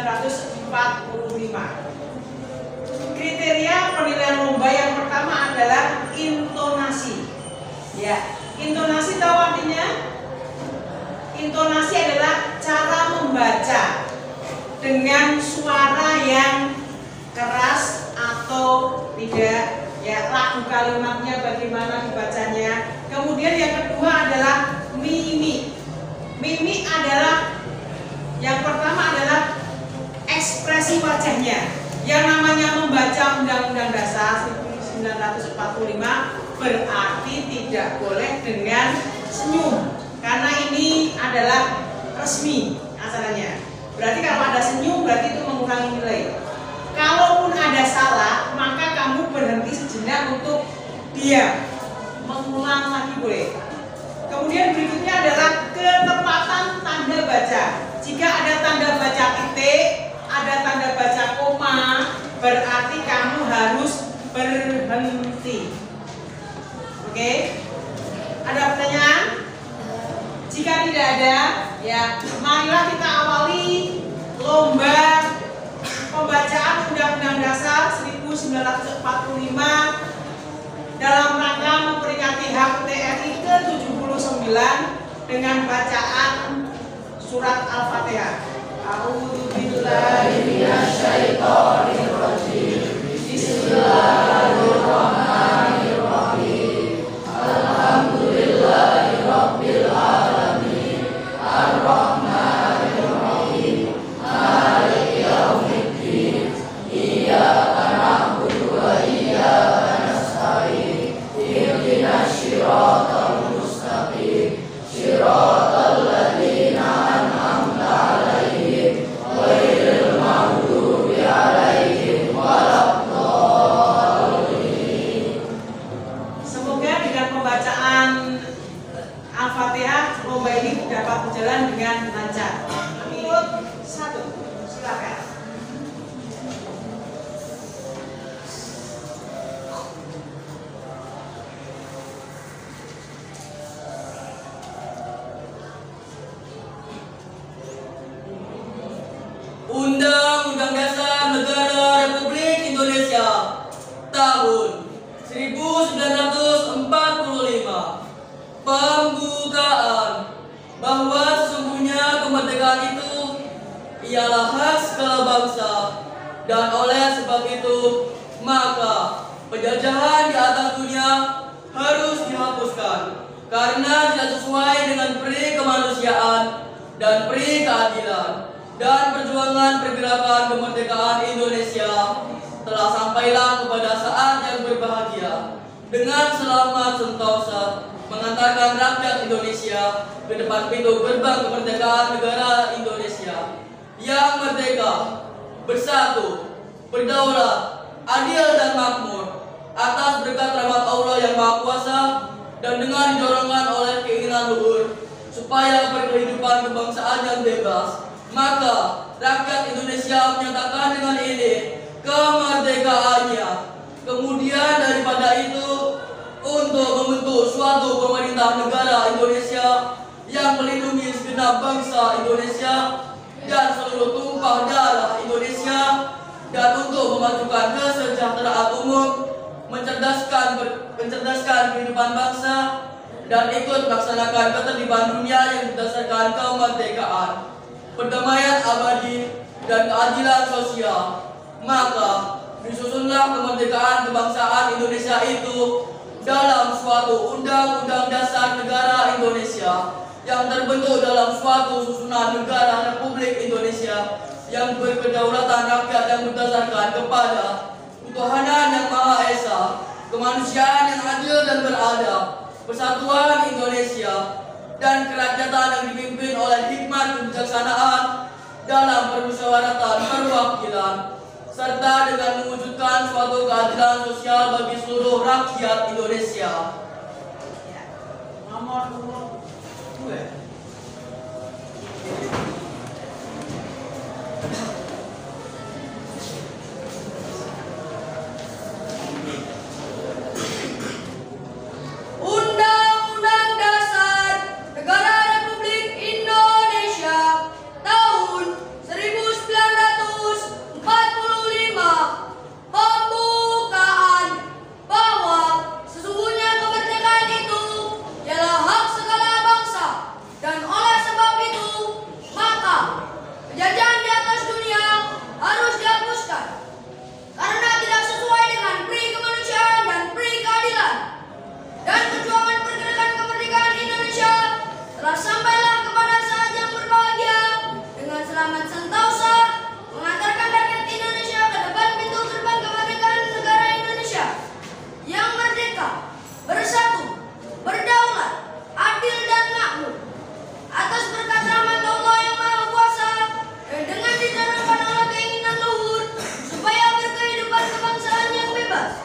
1945. Kriteria penilaian lomba yang pertama adalah intonasi. Ya, intonasi tahu artinya? Intonasi adalah cara membaca dengan suara yang keras atau tidak, ya, lagu kalimatnya bagaimana dibacanya. Kemudian yang kedua adalah mimik. Mimik adalah yang pertama adalah ekspresi wajahnya. Yang namanya membaca Undang-Undang Dasar 1945 berarti tidak boleh dengan senyum, karena ini adalah resmi acaranya. Berarti kalau ada senyum berarti itu mengurangi nilai. Kalaupun ada salah, maka kamu berhenti sejenak untuk diam, mengulang lagi boleh. Kemudian berikutnya adalah ketepatan tanda baca. Jika ada tanda baca titik, ada tanda baca koma, berarti kamu harus berhenti. Oke? Ada pertanyaan? Jika tidak ada, ya, marilah kita awali lomba pembacaan Undang-Undang Dasar 1945 dalam rangka memperingati HUT RI ke-79 dengan bacaan surat Al-Fatihah. A'udzubillahi minasyaitonirrajim. Bismillahirrahmanirrahim. Alhamdulillahirabbil alamin. Ar-Rahmanirrahim. Maliki yaumiddin. Iyyaka na'budu wa iyyaka nasta'in. Ihdinas siratal mustaqim. Siratal ladzina an'amta 'alaihim ghairil maghdubi 'alaihim waladdallin. Semoga dengan pembacaan Al-Fatihah lomba ini dapat berjalan dengan lancar. Amin. 1, silakan. Undang-Undang Dasar Negara Republik Indonesia tahun 1945. Pembukaan. Bahwa sesungguhnya kemerdekaan itu ialah hak segala bangsa, dan oleh sebab itu maka penjajahan di atas dunia harus dihapuskan karena tidak sesuai dengan peri kemanusiaan dan peri keadilan. Dan perjuangan pergerakan kemerdekaan Indonesia telah sampailah kepada saat yang berbahagia dengan selamat sentosa mengantarkan rakyat Indonesia ke depan pintu gerbang kemerdekaan negara Indonesia yang merdeka, bersatu, berdaulat, adil dan makmur atas berkat rahmat Allah yang Maha Kuasa, dan dengan didorongan oleh keinginan luhur supaya berkehidupan kebangsaan yang bebas. Maka rakyat Indonesia menyatakan dengan ini kemerdekaannya. Kemudian daripada itu, untuk membentuk suatu pemerintah negara Indonesia yang melindungi segenap bangsa Indonesia dan seluruh tumpah darah Indonesia, dan untuk memajukan kesejahteraan umum, mencerdaskan kehidupan bangsa, dan ikut melaksanakan ketertiban dunia yang berdasarkan kemerdekaan, perdamaian abadi, dan keadilan sosial. Maka disusunlah kemerdekaan kebangsaan Indonesia itu dalam suatu Undang-Undang Dasar Negara Indonesia yang terbentuk dalam suatu susunan negara Republik Indonesia yang berkedaulatan rakyat yang berdasarkan kepada ketuhanan yang Maha Esa, kemanusiaan yang adil dan beradab, persatuan Indonesia, dan kerakyatan yang dipimpin oleh hikmat kebijaksanaan dalam permusyawaratan perwakilan, serta dengan mewujudkan suatu keadilan sosial bagi seluruh rakyat Indonesia. Nomor 2. Undang-Undang Dasar Negara Republik Indonesia tahun 1945 atas berkat rahmat Allah yang Maha Kuasa dan dengan ditanamkan oleh keinginan luhur supaya berkehidupan kebangsaan yang bebas.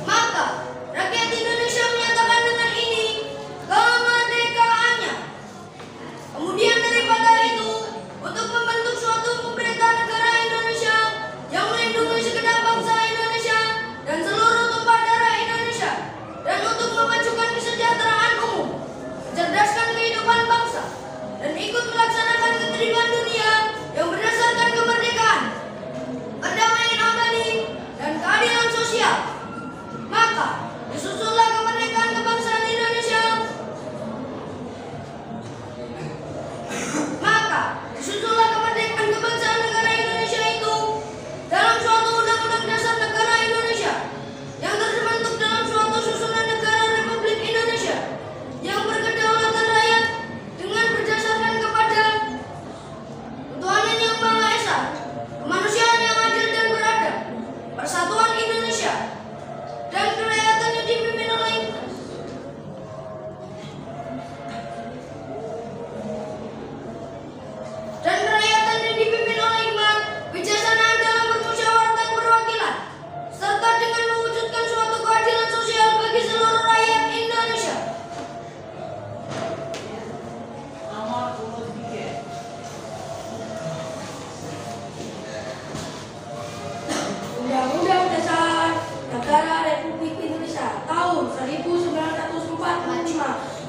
Maka rakyat Indonesia menyatakan dengan ini kemerdekaannya. Kemudian daripada itu, untuk membentuk suatu pemerintah negara Indonesia yang melindungi segenap bangsa Indonesia dan seluruh tumpah darah Indonesia, dan untuk memajukan kesejahteraan umum, mencerdaskan kehidupan bangsa, dan ikut melaksanakan ketertiban dunia yang berdasarkan kemerdekaan, perdamaian abadi, dan keadilan sosial. Maka disusullah kemerdekaan kebangsaan Indonesia. Disusullah kemerdekaan kebangsaan negara Indonesia itu dalam suatu undang-undang dasar negara Indonesia yang terbentuk dalam suatu susunan negara Republik Indonesia yang berkedaulatan rakyat dengan berdasarkan kepada ketuhanan yang Maha Esa, kemanusiaan yang adil dan beradab, persatuan Indonesia, dan kerakyatan yang dipimpin oleh hikmat, bijaksanaan dalam bermusyawarah dan perwakilan, serta dengan mewujudkan suatu keadilan sosial bagi seluruh rakyat Indonesia. Nomor urut 3. Undang-Undang Dasar Negara Republik Indonesia tahun 1945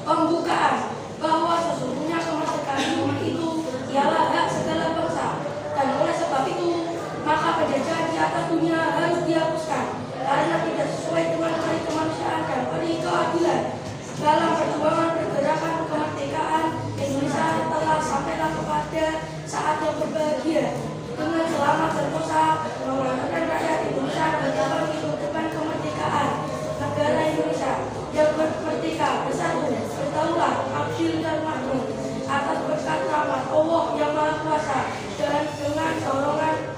pembukaan bahwa sesungguhnya kemerdekaan itu ialah hak segala bangsa, dan oleh sebab itu maka penjajahan di atas dunia harus dihapuskan karena tidak sesuai dengan peri kemanusiaan dan peri keadilan. Dalam perjuangan pergerakan kemerdekaan, Indonesia telah sampailah kepada saat yang berbahagia dengan selamat sentosa mengatakan rakyat Indonesia berjalan di depan kemerdekaan negara Indonesia yang merdeka, bersatu, berdaulat, adil dan makmur atas berkat rahmat Allah yang Maha Kuasa dan dengan dorongan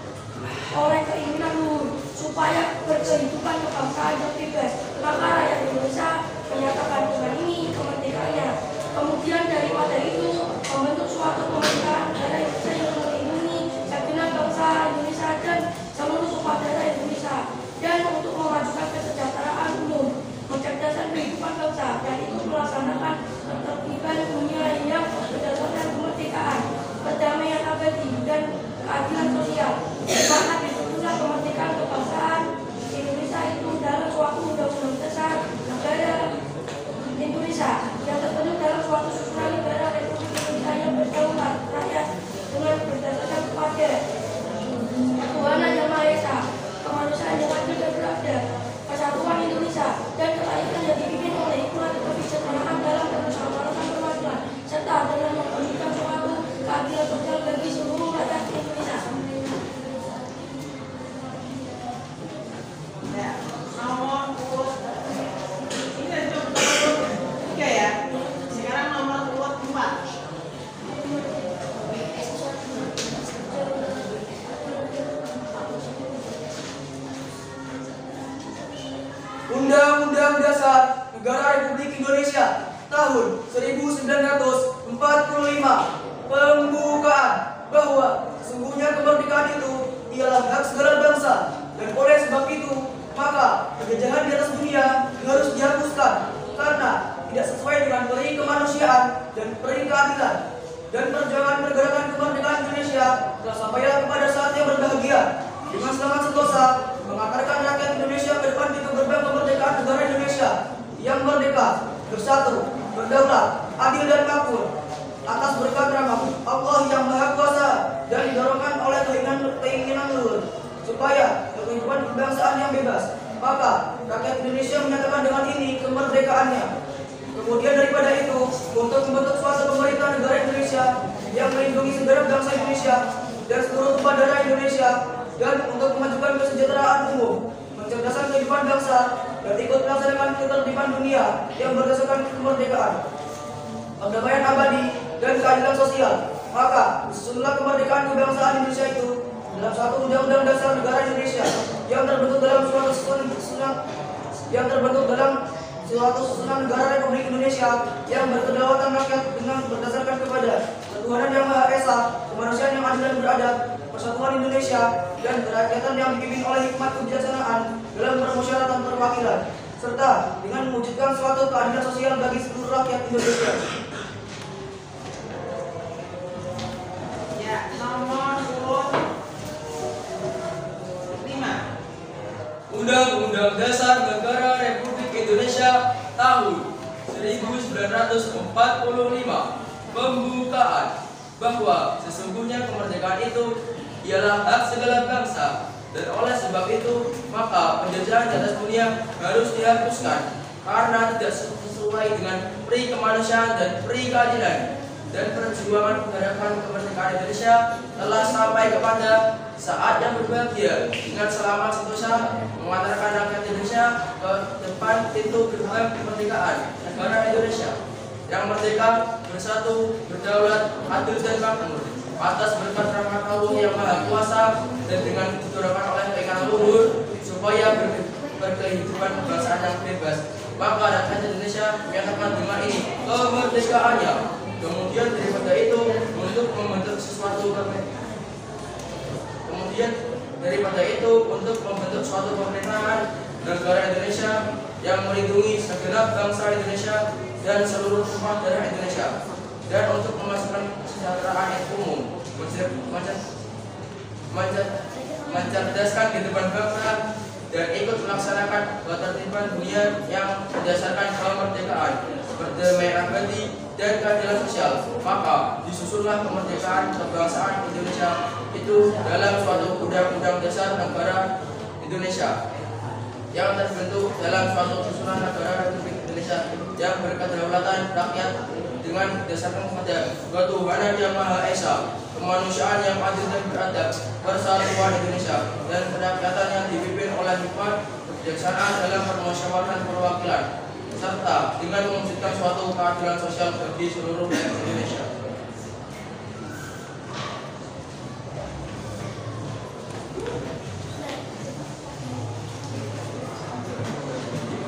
oleh keinginan luhur supaya berkehidupan kebangsaan yang bebas. Maka rakyat Indonesia menyatakan dengan ini kemerdekaannya. Kemudian daripada itu membentuk suatu pemerintahan negara Indonesia yang melindungi segenap bangsa Indonesia dan seluruh tumpah darah Indonesia, dan untuk memajukan kesejahteraan umum, mencerdaskan kehidupan bangsa, dan ikut melaksanakan ketertiban dunia yang berdasarkan kemerdekaan, perdamaian abadi, dan keadilan sosial. Maka disitulah kemerdekaan kebangsaan Indonesia itu dalam suatu undang-undang dasar negara Indonesia yang terbentuk dalam suatu susunan negara Republik Indonesia yang berdaulat rakyat dengan berdasarkan kepada ketuhanan yang Maha Esa, kemanusiaan yang adil dan beradab, persatuan Indonesia, dan kerakyatan yang dipimpin oleh hikmat dan kebijaksanaan dalam bermusyawarah dan perwakilan, serta dengan memberikan suatu keadilan sosial bagi seluruh rakyat Indonesia. Ya, nomor urut ini untuk urut 3 ya. Sekarang nomor urut 4. Undang-Undang Dasar Negara Republik Indonesia tahun 1945 pembukaan bahwa sesungguhnya kemerdekaan itu ialah hak segala bangsa, dan oleh sebab itu maka penjajahan di atas dunia harus dihapuskan karena tidak sesuai dengan peri kemanusiaan dan peri keadilan. Dan perjuangan pergerakan kemerdekaan Indonesia telah sampailah kepada saat yang berbahagia dengan selamat sentosa mengantarkan rakyat Indonesia ke depan pintu gerbang kemerdekaan negara Indonesia yang merdeka, bersatu, berdaulat, adil dan makmur atas berkat rahmat Allah yang Maha Kuasa dan didorongkan oleh keinginan luhur supaya kehidupan kebangsaan yang bebas. Maka rakyat Indonesia menyatakan dengan ini kemerdekaannya. Kemudian daripada itu, untuk membentuk suatu pemerintah negara Indonesia yang melindungi segenap bangsa Indonesia dan seluruh tumpah darah Indonesia, dan untuk memajukan kesejahteraan umum, mencerdaskan kehidupan bangsa, dan ikut melaksanakan ketertiban dunia yang berdasarkan kemerdekaan, perdamaian abadi, dan keadilan sosial. Maka disusunlah kemerdekaan kebangsaan Indonesia itu dalam satu undang-undang dasar negara Indonesia yang terbentuk dalam suatu susunan negara Republik Indonesia yang berkedaulatan rakyat dengan berdasarkan kepada kepada persatuan Indonesia dan kerakyatan yang dipimpin oleh hikmat kebijaksanaan dalam permusyawaratan perwakilan, serta dengan mewujudkan suatu keadilan sosial bagi seluruh rakyat Indonesia. Ya, nomor urut 5. Undang-Undang Dasar Negara Republik Indonesia tahun 1945 pembukaan bahwa sesungguhnya kemerdekaan itu ialah hak segala bangsa, dan oleh sebab itu maka penjajahan di atas dunia harus dihapuskan karena tidak sesuai dengan pri kemanusiaan dan pri keadilan. Dan perjuangan menegakkan kemerdekaan Indonesia telah sampai kepada saat yang berbahagia dengan selamat sentosa mengantarkan rakyat Indonesia ke depan pintu gerbang kemerdekaan negara Indonesia yang merdeka, bersatu, berdaulat, adil dan makmur atas berkat rahmat Allah yang Maha Kuasa dan dengan didorongkan oleh keinginan luhur supaya berkehidupan kebangsaan yang bebas, maka rakyat Indonesia menyatakan dengan ini kemerdekaannya. Kemudian daripada itu untuk membentuk suatu pemerintahan negara Indonesia yang melindungi segenap bangsa Indonesia dan seluruh tumpah darah Indonesia, dan untuk memasukkan kesejahteraan umum, mencerdaskan kehidupan bangsa dan ikut melaksanakan ketertiban dunia yang berdasarkan kemerdekaan, perdamaian abadi dan keadilan sosial. Maka disusunlah kemerdekaan kebangsaan Indonesia itu dalam suatu undang-undang dasar negara Indonesia yang terbentuk dalam suatu susunan negara Republik Indonesia yang berkedaulatan rakyat dengan berdasarkan pada ketuhanan yang Maha Esa, kemanusiaan yang adil dan beradab, persatuan Indonesia, dan kerakyatan yang dipimpin oleh hikmat kebijaksanaan dalam permusyawaratan perwakilan, serta dengan mewujudkan suatu keadilan sosial bagi seluruh rakyat Indonesia.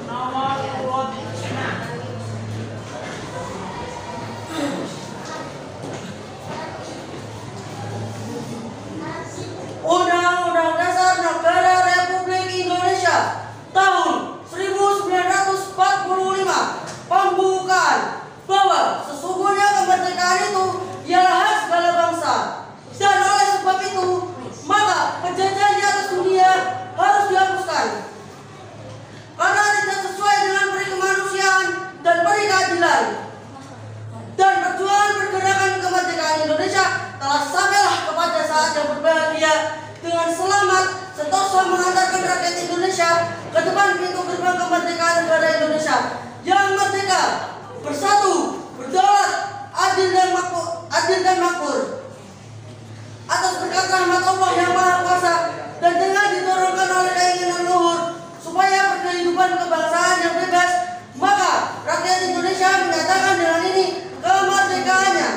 Nomor urut 6. Undang-Undang Dasar Negara Republik Indonesia tahun 1945 pembukaan bahwa sesungguhnya kemerdekaan itu ialah hak segala bangsa, dan oleh sebab itu maka penjajahan di atas dunia harus dihapuskan karena tidak sesuai dengan peri kemanusiaan dan peri keadilan. Dan perjuangan pergerakan kemerdekaan Indonesia telah sampailah kepada saat yang berbahagia dengan selamat sentosa mengantarkan rakyat Indonesia ke depan pintu gerbang kemerdekaan negara Indonesia yang merdeka, bersatu, berdaulat, adil dan makmur atas berkat rahmat Allah yang Maha Kuasa dan dengan didorongkan oleh keinginan luhur supaya berkehidupan kebangsaan yang bebas, maka rakyat Indonesia menyatakan dengan ini kemerdekaannya.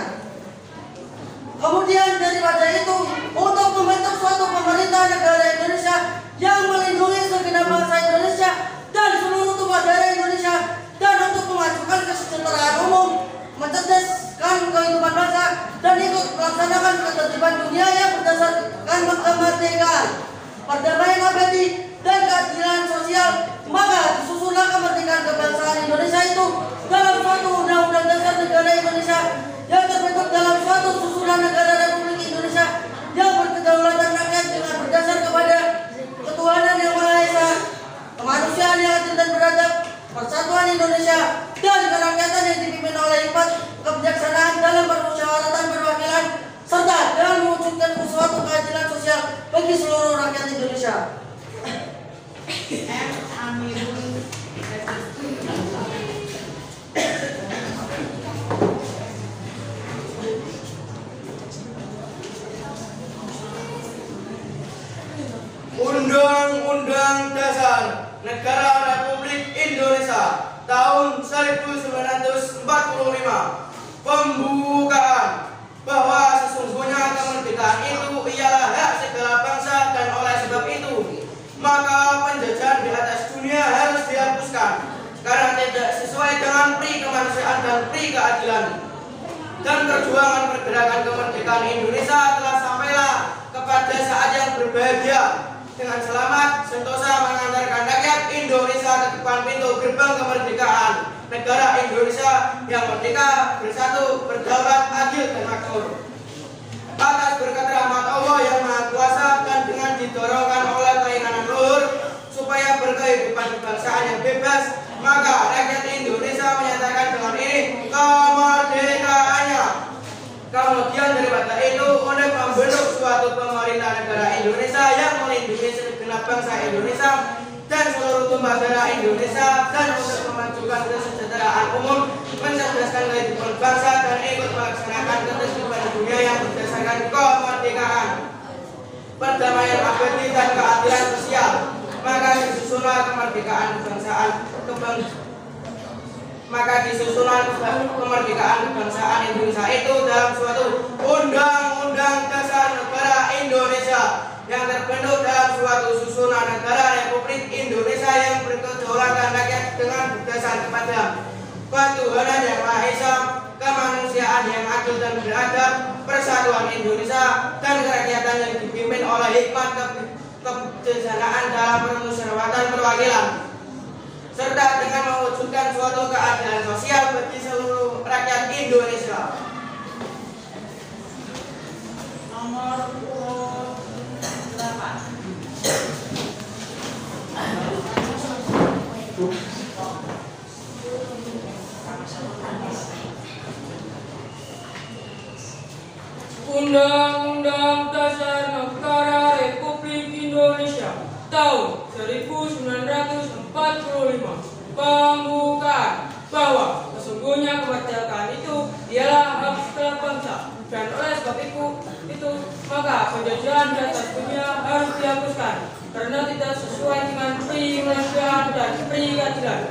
Kemudian daripada itu untuk membentuk suatu pemerintah negara Indonesia yang melindungi segenap bangsa Indonesia dan seluruh tumpah darah Indonesia, dan untuk memajukan kesejahteraan umum, mencerdaskan kehidupan bangsa, dan ikut melaksanakan ketertiban dunia yang berdasarkan kemerdekaan, perdamaian abadi dan keadilan sosial. Maka disusunlah kemerdekaan kebangsaan Indonesia itu dalam suatu undang-undang dasar negara Indonesia yang terbentuk dalam suatu susunan negara Republik Indonesia yang berkedaulatan rakyat dengan berdasar kepada ketuhanan yang Maha Esa, kemanusiaan yang adil dan beradab, persatuan Indonesia, dan kerakyatan yang dipimpin oleh hikmat kebijaksanaan dalam permusyawaratan perwakilan, serta dengan mewujudkan suatu keadilan sosial bagi seluruh rakyat Indonesia. M. Amirul Undang-Undang Dasar Negara Republik Indonesia tahun 1945 pembukaan bahwa sesungguhnya kemerdekaan itu ialah hak segala bangsa, dan oleh sebab itu maka penjajahan di atas dunia harus dihapuskan karena tidak sesuai dengan pri kemanusiaan dan pri keadilan. Dan perjuangan pergerakan kemerdekaan Indonesia telah sampailah kepada saat yang berbahagia dengan selamat sentosa mengantarkan rakyat Indonesia ke depan pintu gerbang kemerdekaan negara Indonesia yang merdeka, bersatu, berdaulat, adil, dan makmur. Atas berkat rahmat Allah yang Maha Kuasa dan dengan didorongkan oleh keinginan luhur supaya berkehidupan kebangsaan yang bebas, maka rakyat Indonesia menyatakan dengan ini kemerdekaannya. Kemudian daripada itu untuk membentuk suatu pemerintah negara Indonesia yang melindungi segenap bangsa Indonesia dan seluruh tumpah darah Indonesia, dan untuk memajukan kesejahteraan umum, mencerdaskan kehidupan bangsa, dan ikut melaksanakan ketertiban dunia yang berdasarkan kemerdekaan, perdamaian abadi, dan keadilan sosial. Maka disusunlah kemerdekaan kebangsaan Indonesia itu dalam suatu Undang-Undang Dasar Negara Indonesia yang terbentuk dalam suatu susunan negara Republik Indonesia yang berkedaulatan rakyat dengan berdasar kepada ketuhanan yang Maha Esa, kemanusiaan yang adil dan beradab, persatuan Indonesia, dan kerakyatan yang dipimpin oleh hikmat kebijaksanaan dalam permusyawaratan perwakilan, serta dengan mewujudkan suatu keadilan sosial bagi seluruh rakyat Indonesia. Nomor 8. Undang-Undang Dasar Negara Republik Indonesia tahun 1945 pembukaan bahwa sesungguhnya kemerdekaan itu ialah hak setiap bangsa, dan oleh sebab itu maka penjajahan di atas dunia harus dihapuskan karena tidak sesuai dengan kemanusiaan dan keadilan.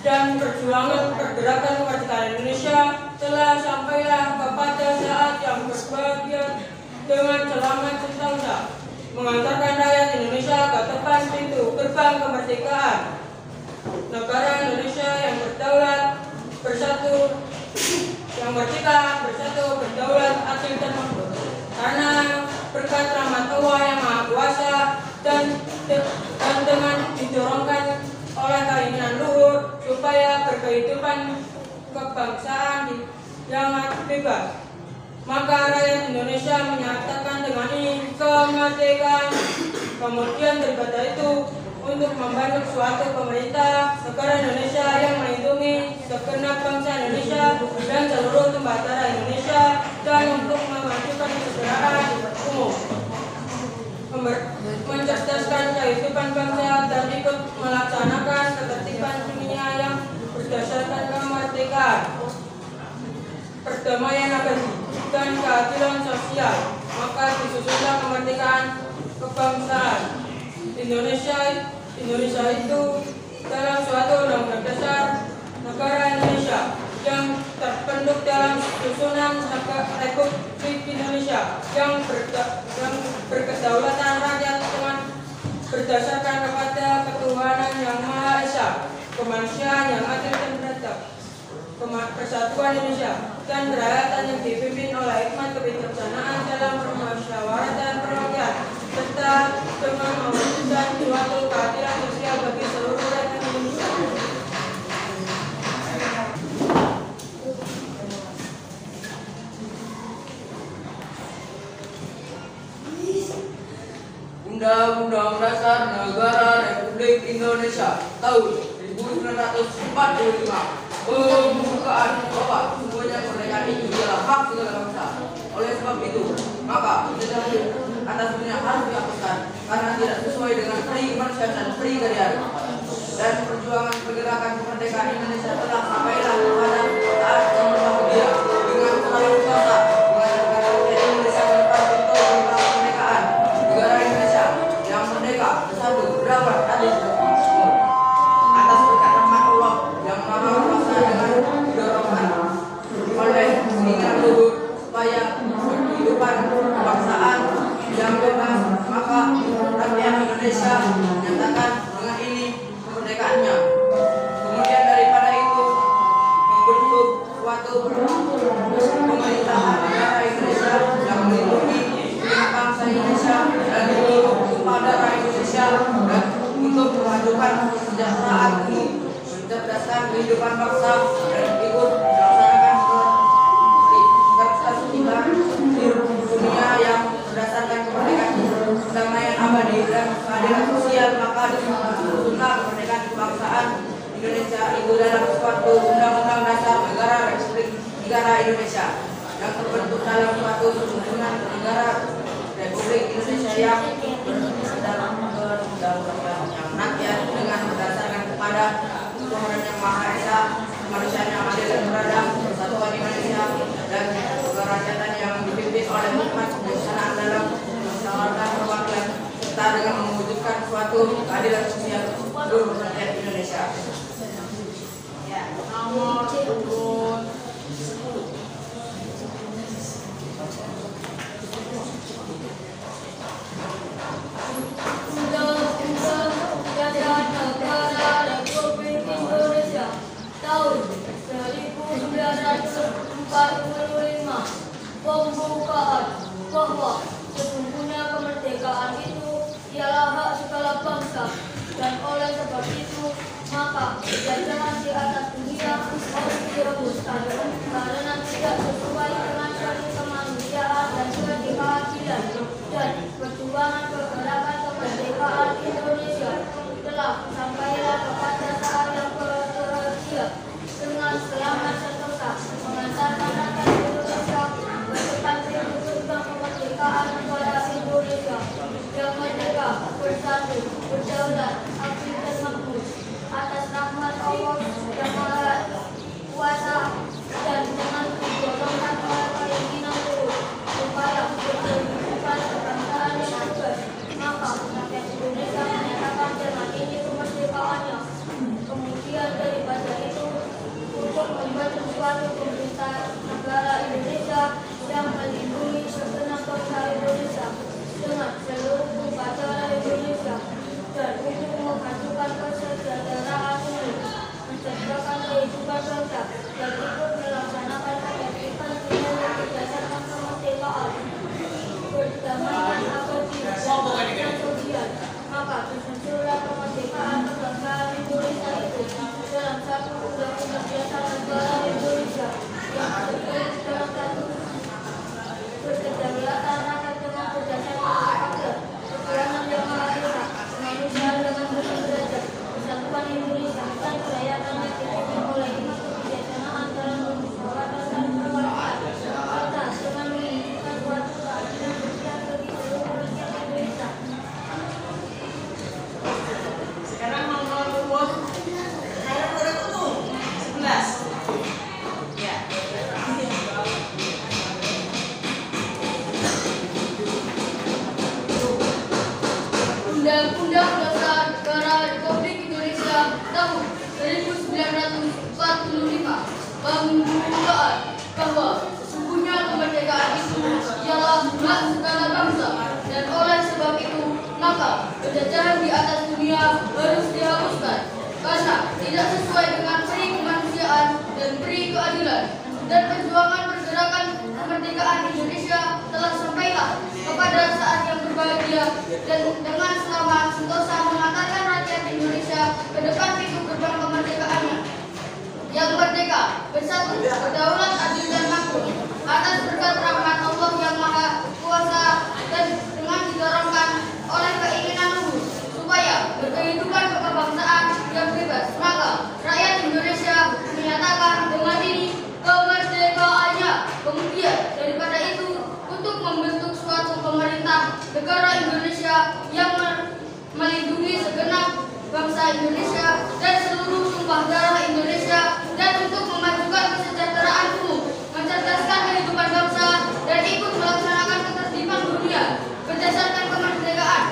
Dan perjuangan pergerakan kemerdekaan Indonesia telah sampailah kepada saat yang berbahagia dengan selamat sentosa mengantarkan rakyat Indonesia ke depan pintu gerbang kemerdekaan negara Indonesia yang berdaulat, bersatu, yang merdeka, bersatu, berdaulat, adil, dan makmur. Karena berkat rahmat Allah yang Maha Kuasa dan dengan didorongkan oleh keinginan luhur supaya berkehidupan kebangsaan yang bebas, maka rakyat Indonesia menyatakan dengan ini kemerdekaan. Kemudian daripada itu untuk membentuk suatu pemerintah negara Indonesia yang melindungi segenap bangsa Indonesia dan seluruh tumpah darah Indonesia, dan untuk memajukan kesejahteraan umum, mencerdaskan kehidupan bangsa, dan ikut melaksanakan ketertiban dunia yang berdasarkan kemerdekaan, perdamaian abadi, dan keadilan sosial. Maka disusunlah kemerdekaan kebangsaan Indonesia itu dalam suatu undang-undang dasar negara Indonesia yang terbentuk dalam susunan Republik Indonesia yang berkedaulatan rakyat dengan berdasarkan kepada ketuhanan yang Maha Esa, kemanusiaan yang adil dan beradab, persatuan Indonesia, dan kerakyatan yang dipimpin oleh hikmat kebijaksanaan dalam permusyawaratan perwakilan, serta dengan mewujudkan suatu keadilan sosial bagi seluruh rakyat Indonesia. Undang-Undang Dasar Negara Republik Indonesia tahun 1945 pembukaan bahwa semuanya kemerdekaan itu adalah hak segala bangsa. Oleh sebab itu, maka penjajahan atas dunia harus dihapuskan karena tidak sesuai dengan kemanusiaan dan keadilan. Dan perjuangan pergerakan kemerdekaan Indonesia telah sampailah kepada saat yang berbahagia dengan selamat sentosa mengantarkan rakyat Indonesia ke depan pintu gerbang kemerdekaan negara Indonesia yang merdeka, bersatu, berdaulat, adil, dan makmur. Atas berkat rahmat Allah yang Maha Kuasa dengan didorongkan oleh keinginan luhur supaya kehidupan kebangsaan yang bebas, maka rakyat Indonesia menyatakan dengan ini kemerdekaannya. Kemudian daripada itu kehidupan bangsa dan ikut melaksanakan ketertiban di dunia yang berdasarkan kemerdekaan, perdamaian abadi dan keadilan sosial. Maka susunlah kemerdekaan kebangsaan Indonesia itu dalam suatu undang-undang dasar negara Indonesia yang terbentuk dalam suatu susunan negara Republik Indonesia yang dalam kedaulatan yang rakyat dengan berdasarkan kepada Tuhan yang Maha Esa, kemanusiaan yang adil dan beradab, persatuan Indonesia dan kerakyatan yang dipimpin oleh hikmat kebijaksanaan dalam musyawarah perwakilan serta dengan mewujudkan suatu keadilan sosial seluruh rakyat Indonesia. Ya, nomor urut 10. Undang-Undang Dasar Negara Republik Indonesia tahun 1945 pembukaan bahwa sesungguhnya kemerdekaan itu ialah hak segala bangsa dan oleh sebab itu maka jajaran di atas dunia harus dihembuskan karena tidak sesuai dengan prinsip kemanusiaan dan keadilan dan perjuangan pergerakan kemerdekaan Indonesia telah sampailah kepada saat yang berbahagia dengan selamat sentosa mengantarkan rakyat Indonesia berdepan mewujudkan kemerdekaan negara Indonesia yang merdeka, bersatu, berdaulat, adil dan makmur atas rahmat Allah yang Maha Kuasa dan dengan didorongkan oleh keinginan turut supaya berkehidupan kebangsaan yang tegas. Maka rakyat Indonesia menyatakan dengan ini kemerdekaannya. Kemudian daripada itu untuk membentuk suatu pemerintah negara Indonesia yang melindungi segenap bangsa Indonesia dengan seluruh upacara Indonesia dan untuk memajukan kesejahteraan umum, menciptakan kehidupan bangsa dan ikut melaksanakan ketertiban dunia yang berdasarkan kemerdekaan, perdamaian abadi dan sosial. Maka disusunlah kemerdekaan kebangsaan Indonesia itu dalam satu undang-undang dasar negara Indonesia yang tertulis dalam satu berkedaulatan rakyat dengan berdasarkan kepada ketuhanan yang Maha Esa, kemanusiaan dengan berdasar persatuan Indonesia dan kerakyatan yang dipimpin oleh hikmat kebijaksanaan dalam musyawarah dan perwakilan serta dengan menunjukkan suatu keadilan sosial bagi seluruh rakyat Indonesia. Sekarang nomor urut 11. Ya. Undang-Undang Dasar Negara Republik Indonesia tahun 1945 pembukaan bahwa sesungguhnya kemerdekaan itu ialah hak segala bangsa dan oleh sebab itu maka penjajahan di atas dunia harus dihapuskan karena tidak sesuai dengan peri kemanusiaan dan peri keadilan dan perjuangan pergerakan kemerdekaan Indonesia telah sampailah kepada saat yang berbahagia dan dengan selamat sentosa mengantarkan rakyat Indonesia ke depan pintu gerbang kemerdekaannya yang merdeka, bersatu, berdaulat, adil dan makmur atas berkat rahmat Allah yang Maha Kuasa dan dengan didorongkan oleh keinginan luhur supaya berkehidupan kebangsaan yang bebas. Maka rakyat Indonesia menyatakan dengan ini kemerdekaannya. Kemudian daripada itu untuk membentuk suatu pemerintah negara Indonesia yang melindungi segenap bangsa Indonesia dan seluruh tumpah darah Indonesia dan untuk memajukan kesejahteraan umum, mencerdaskan kehidupan bangsa dan ikut melaksanakan ketertiban dunia berdasarkan kemerdekaan,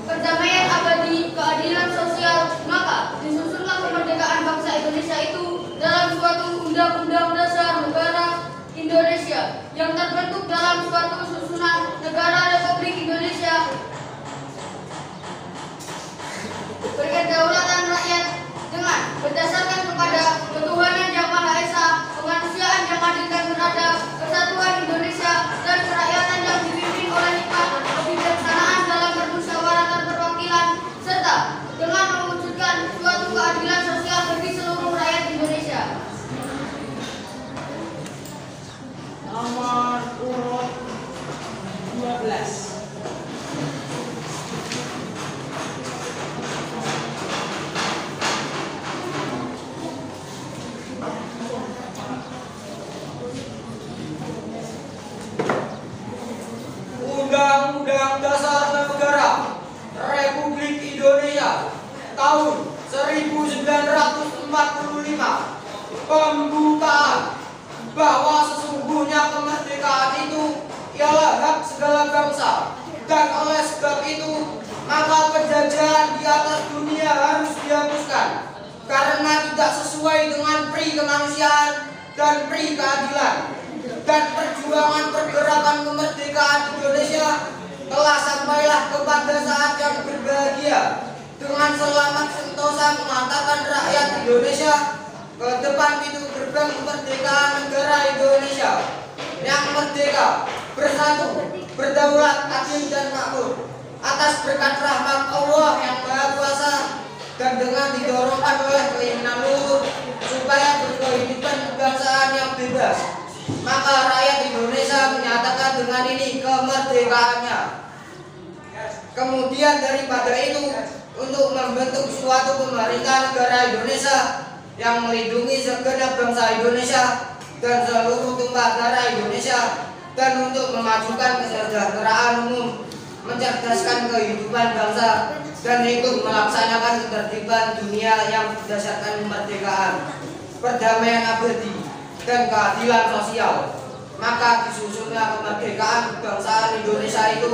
perdamaian abadi, keadilan sosial. Maka disusunlah kemerdekaan bangsa Indonesia itu dalam suatu undang-undang dasar negara Indonesia yang terbentuk dalam suatu susunan negara Republik Indonesia berkedaulatan rakyat dengan berdasarkan kepada ketuhanan yang Maha Esa, kemanusiaan yang adil dan beradab, persatuan Indonesia dan kerakyatan yang dipimpin oleh hikmat kebijaksanaan dalam bermusyawarah dan perwakilan serta dengan mewujudkan suatu keadilan sosial bagi seluruh rakyat Indonesia. Nomor urut 12. Undang-Undang Dasar Negara Republik Indonesia tahun 1945 pembukaan bahwa sesungguhnya kemerdekaan itu ialah hak segala bangsa, dan oleh sebab itu maka penjajahan di atas dunia harus dihapuskan karena tidak sesuai dengan pri kemanusiaan dan pri keadilan. Dan perjuangan pergerakan kemerdekaan Indonesia telah sampailah kepada saat yang berbahagia dengan selamat sentosa mengantarkan rakyat Indonesia ke depan pintu gerbang kemerdekaan negara Indonesia yang merdeka, bersatu, berdaulat, adil dan makmur atas berkat rahmat Allah yang Maha Kuasa, dan dengan didorongkan oleh keinginan luhur supaya berkehidupan kebangsaan yang bebas. Maka rakyat Indonesia menyatakan dengan ini kemerdekaannya. Kemudian daripada itu, untuk membentuk suatu pemerintah negara Indonesia yang melindungi segenap bangsa Indonesia dan seluruh tumpah darah Indonesia, dan untuk memajukan kesejahteraan umum, mencerdaskan kehidupan bangsa, dan ikut melaksanakan ketertiban dunia yang berdasarkan kemerdekaan, perdamaian abadi, dan keadilan sosial. Maka disusunnya kemerdekaan kebangsaan Indonesia itu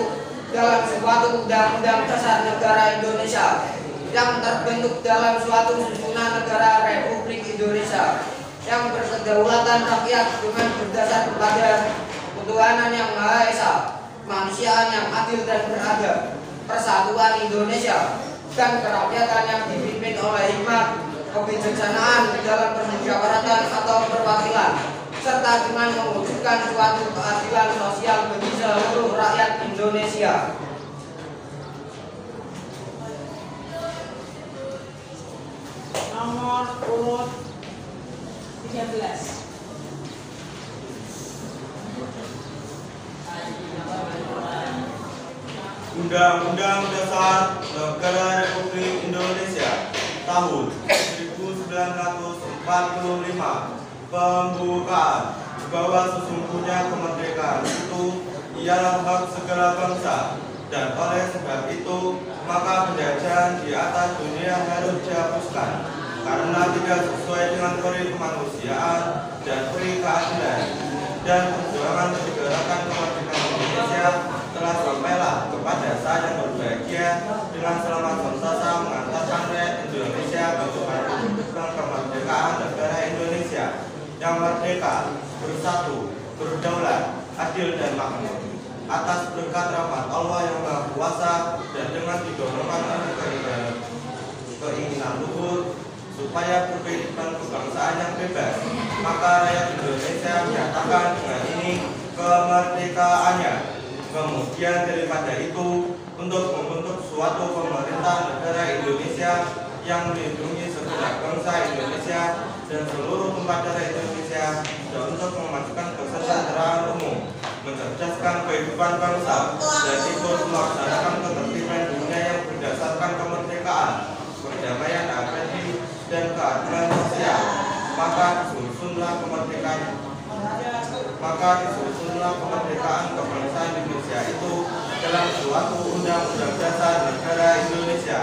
dalam suatu undang-undang dasar negara Indonesia yang terbentuk dalam suatu susunan negara Republik Indonesia yang berkedaulatan rakyat dengan berdasar kepada ketuhanan yang Maha Esa, kemanusiaan yang adil dan beradab, persatuan Indonesia, dan kerakyatan yang dipimpin oleh hikmat, kebijaksanaan dalam permusyawaratan atau perwakilan, serta dengan mewujudkan suatu keadilan sosial bagi seluruh rakyat Indonesia. Nomor urut 13. Undang-Undang Dasar Negara Republik Indonesia tahun 1945 pembukaan bahwa sesungguhnya kemerdekaan itu ialah hak segala bangsa, dan oleh sebab itu maka penjajahan di atas dunia harus dihapuskan karena tidak sesuai dengan pri kemanusiaan dan pri keadilan. Dan perjuangan pergerakan kemerdekaan Indonesia telah sampailah kepada saat yang berbahagia dengan selamat sentosa mengantarkan rakyat Indonesia ke depan kemerdekaan negara Indonesia yang merdeka, bersatu, berdaulat, adil dan makmur atas berkat rahmat Allah yang Maha Kuasa, dan dengan didorongkan oleh keinginan luhur supaya berkehidupan kebangsaan yang bebas. Maka rakyat Indonesia menyatakan dengan ini kemerdekaannya. Kemudian daripada itu, untuk membentuk suatu pemerintah negara Indonesia yang melindungi segenap bangsa Indonesia dan seluruh tumpah darah Indonesia, dan untuk memajukan kesejahteraan umum, mencerdaskan kehidupan bangsa, dan ikut melaksanakan ketertiban dunia yang berdasarkan kemerdekaan, perdamaian abadi, dan keadilan sosial. Maka disusunlah kemerdekaan kebangsaan Indonesia itu dalam suatu undang-undang dasar negara Indonesia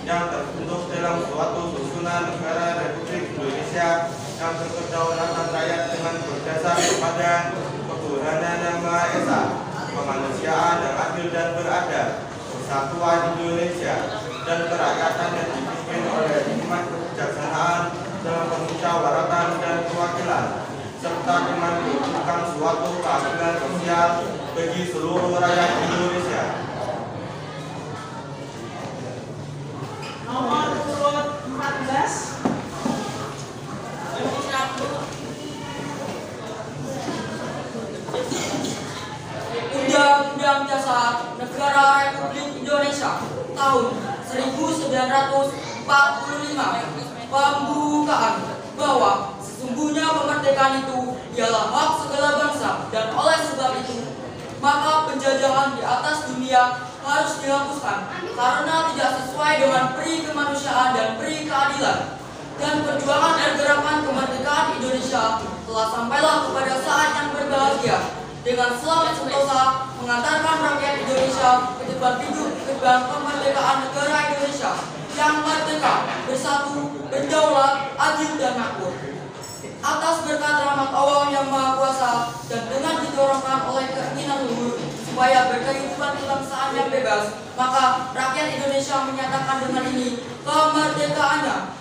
yang terbentuk dalam suatu susunan negara Republik Indonesia yang berkedaulatan rakyat dengan berdasar kepada ketuhanan yang Maha Esa, kemanusiaan yang adil dan beradab, persatuan Indonesia, dan kerakyatan yang dipimpin oleh hikmat kebijaksanaan dalam permusyawaratan dan perwakilan, serta dengan mewujudkan suatu keadilan sosial bagi seluruh rakyat Indonesia. Nomor urut 14. Undang-Undang Dasar Negara Republik Indonesia tahun 1945 pembukaan bahwa sesungguhnya kemerdekaan itu ialah hak segala bangsa, dan dunia harus dihapuskan karena tidak sesuai dengan peri kemanusiaan dan peri keadilan. Dan perjuangan dan gerakan kemerdekaan Indonesia telah sampailah kepada saat yang berbahagia dengan selamat sentosa mengantarkan rakyat Indonesia ke depan pintu gerbang kemerdekaan negara Indonesia yang merdeka, bersatu, berdaulat, adil dan makmur. Atas berkat rahmat Allah yang Maha Kuasa dan dengan didorongkan oleh keinginan luhur supaya berkehidupan kebangsaan yang bebas, maka rakyat Indonesia menyatakan dengan ini kemerdekaannya.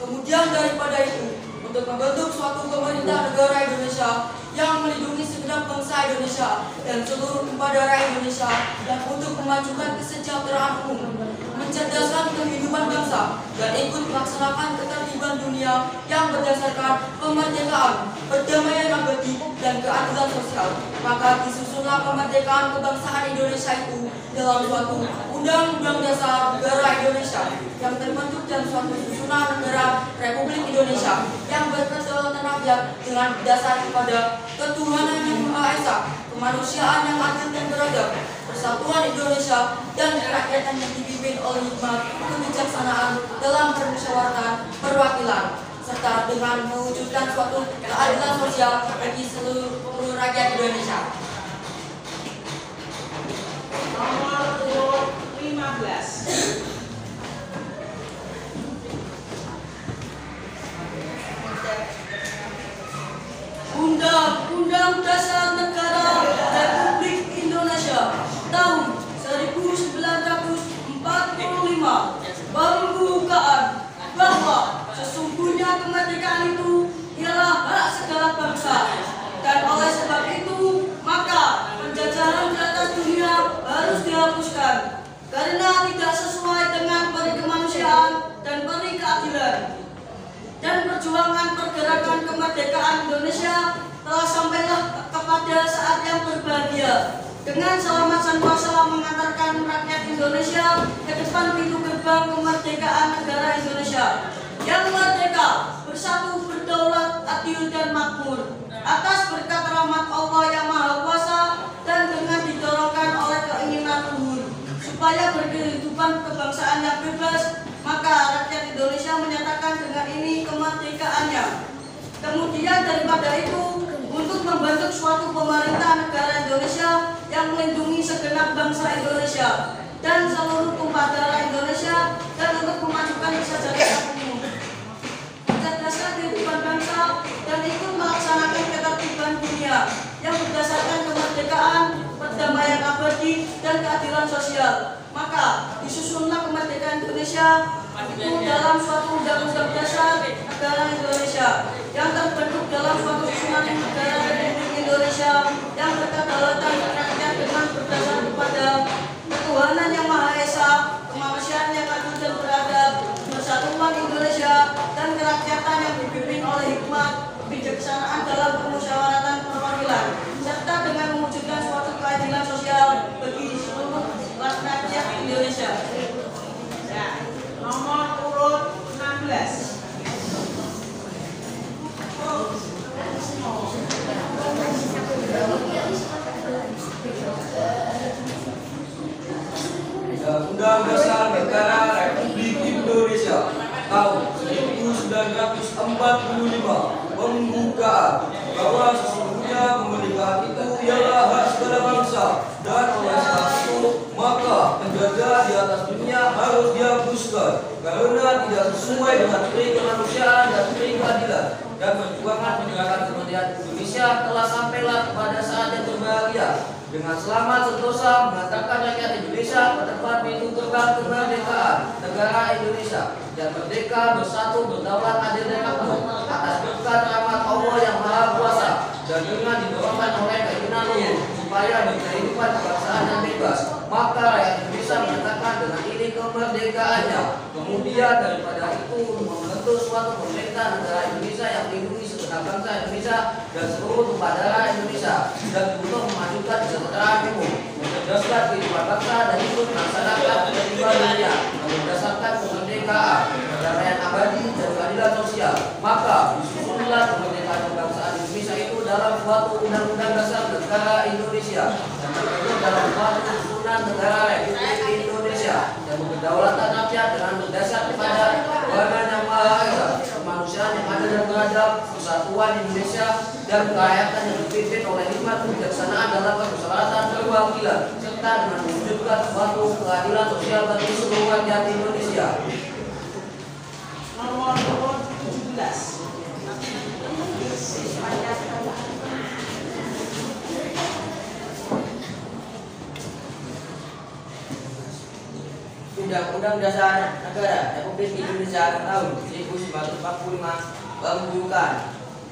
Kemudian daripada itu, untuk membentuk suatu pemerintah negara Indonesia yang melindungi segenap bangsa Indonesia dan seluruh tumpah darah Indonesia, dan untuk memajukan kesejahteraan umum, mencerdaskan kehidupan bangsa, dan ikut melaksanakan ketertiban dunia yang berdasarkan kemerdekaan, perdamaian abadi, dan keadilan sosial. Maka disusunlah kemerdekaan kebangsaan Indonesia itu dalam suatu Undang-Undang Dasar Negara Indonesia yang terbentuk dan suatu susunan negara Republik Indonesia yang berkedaulatan rakyat dengan dasar kepada ketuhanan yang Maha Esa, kemanusiaan yang adil dan beradab, persatuan Indonesia, dan kerakyatan yang dipimpin oleh hikmat kebijaksanaan dalam permusyawaratan perwakilan, serta dengan mewujudkan suatu keadilan sosial bagi seluruh rakyat Indonesia. Nomor urut 15. Undang-Undang Dasar Negara Republik Indonesia tahun 1945 pembukaan bahwa sesungguhnya kemerdekaan itu ialah hak segala bangsa, dan oleh sebab itu maka penjajahan di atas dunia harus dihapuskan karena tidak sesuai dengan peri kemanusiaan dan peri keadilan. Dan perjuangan pergerakan kemerdekaan Indonesia telah sampailah kepada saat yang berbahagia dengan selamat sentosa mengantarkan rakyat Indonesia ke depan pintu gerbang kemerdekaan negara Indonesia yang merdeka, bersatu, berdaulat, adil dan makmur atas berkat rahmat Allah yang Maha Kuasa dan dengan didorongkan oleh keinginan luhur supaya berkehidupan kebangsaan yang bebas. Maka rakyat Indonesia menyatakan dengan ini kemerdekaannya. Kemudian daripada itu, untuk membentuk suatu pemerintah negara Indonesia yang melindungi segenap bangsa Indonesia dan seluruh tumpah darah Indonesia, dan untuk memajukan kesejahteraan umum, mencerdaskan kehidupan bangsa, dan ikut melaksanakan ketertiban dunia yang berdasarkan kemerdekaan, perdamaian abadi, dan keadilan sosial. Maka disusunlah kemerdekaan Indonesia itu dalam suatu Undang-Undang Dasar Negara Indonesia yang terbentuk dalam suatu susunan negara Republik Indonesia yang berkedaulatan rakyat dengan berdasar kepada ketuhanan yang Maha Esa, kemanusiaan yang adil dan beradab, persatuan Indonesia, dan kerakyatan yang dipimpin oleh hikmat kebijaksanaan dalam permusyawaratan perwakilan, serta dengan mewujudkan suatu keadilan sosial bagi seluruh rakyat Indonesia. Ya, nomor urut 16. Undang Dasar Negara Republik Indonesia tahun 1945 pembukaan bahwa sesungguhnya kemerdekaan itu ialah hak segala bangsa, dan oleh sebab itu maka penjajah di atas dunia harus dihapuskan karena tidak sesuai dengan peri kemanusiaan dan peri keadilan. Dan perjuangan pergerakan kemerdekaan Indonesia telah sampailah kepada saat yang berbahagia dengan selamat sentosa mengantarkan rakyat Indonesia ke depan pintu gerbang kemerdekaan negara Indonesia dan merdeka, bersatu, berdaulat, adil dan makmur atas berkat rahmat Allah yang Maha Kuasa dan dengan didorongkan oleh keinginan luhur supaya berkehidupan kebangsaan yang bebas. Maka rakyat Indonesia menyatakan dengan ini kemerdekaannya. Kemudian daripada itu membentuk suatu pemerintah negara Indonesia yang melindungi segenap bangsa Indonesia dan seluruh tumpah darah Indonesia, dan untuk memajukan kesejahteraan umum, mencerdaskan kehidupan bangsa dan ikut melaksanakan ketertiban dunia berdasarkan kemerdekaan, perdamaian abadi dan keadilan sosial. Maka disusunlah kemerdekaan kebangsaan Indonesia itu dalam suatu undang-undang dasar negara Indonesia dan tertulis dalam suatu susunan negara Republik Indonesia dan kedaulatan rakyat dengan berdasar kepada kewenangan yang maha esa, kemanusiaan yang adil dan beradab, persatuan Indonesia dan kerakyatan yang dipimpin oleh hikmat kebijaksanaan dalam permusyawaratan perwakilan serta dengan mewujudkan suatu keadilan sosial bagi seluruh rakyat Indonesia. Nomor urut 17. Undang-Undang Dasar Negara Republik Indonesia tahun 1945 menunjukkan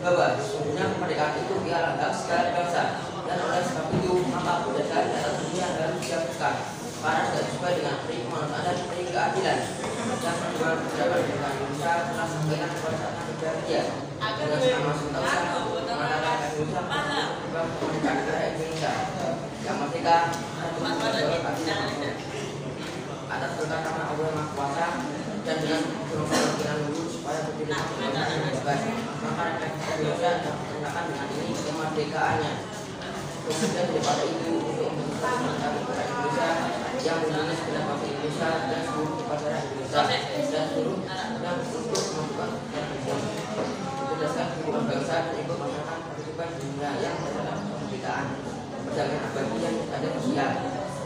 bahwa sesungguhnya kemerdekaan itu ialah hak segala bangsa dan oleh sebab itu maka penjajahan di atas dunia harus dihapuskan karena tidak sesuai dengan peri kemanusiaan dan peri keadilan dan perjuangan pejabat kemerdekaan Indonesia telah sampaikan kepada saat dia dengan selama setahun mengatakan Indonesia kemerdekaan negara Indonesia yang merdeka atas perkataan Allah Maha Kuasa dan dengan kemungkinan dulu supaya berbeda maka rakyat Indonesia dapat menggunakan dengan ini kemerdekaannya. Kemudian daripada itu untuk membentuk negara Indonesia yang melindungi segenap bangsa Indonesia dan seluruh kepada Indonesia dan seluruh yang untuk melakukan berdasarkan kehidupan bangsa dan ikut merasakan kehidupan dunia yang terhadap kemerdekaan perjalanan abadi yang ada sosial.